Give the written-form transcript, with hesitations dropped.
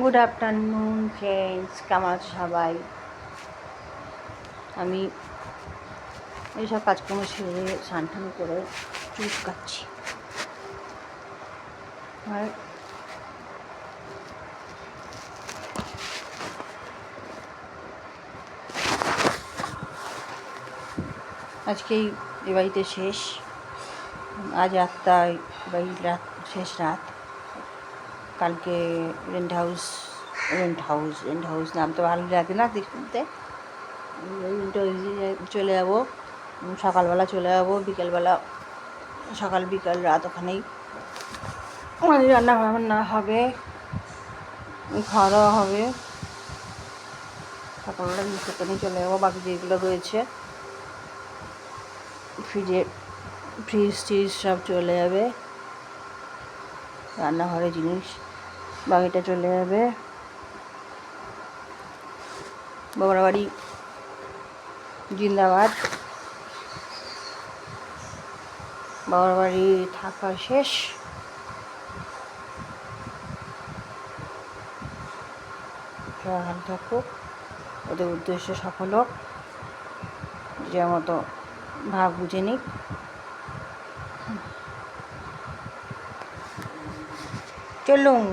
Good afternoon friends, কেমন আছো সবাই? আমি এইসব কাজকর্ম সেরে স্নান টান করে চুল শুকাচ্ছি। আর আজকেই এ বাড়িতে শেষ, আজ রাতটায় বাড়ির শেষ রাত। কালকে রেন্ট হাউস নাম তো ভালো লাগে না দেখতে। রেন্ট হাউসে চলে যাবো, সকালবেলা চলে যাবো, বিকেলবেলা সকাল বিকাল রাত ওখানেই রান্না বান্না হবে, খাওয়া দাওয়া হবে। সকালবেলা জিনিসপত্র নিয়ে চলে যাবো, বাকি যেগুলো রয়েছে ফ্রিজ টিজ সব চলে যাবে, রান্নাঘরে জিনিস বাকিটা চলে যাবে। বাবার বাড়ি জিন্দাবাদ, বাবার বাড়ি থাকা শেষ। ভালো থাকুক, ওদের উদ্দেশ্য সফল হোক, যে মতো ভাগ বুঝে নিক। চলুন।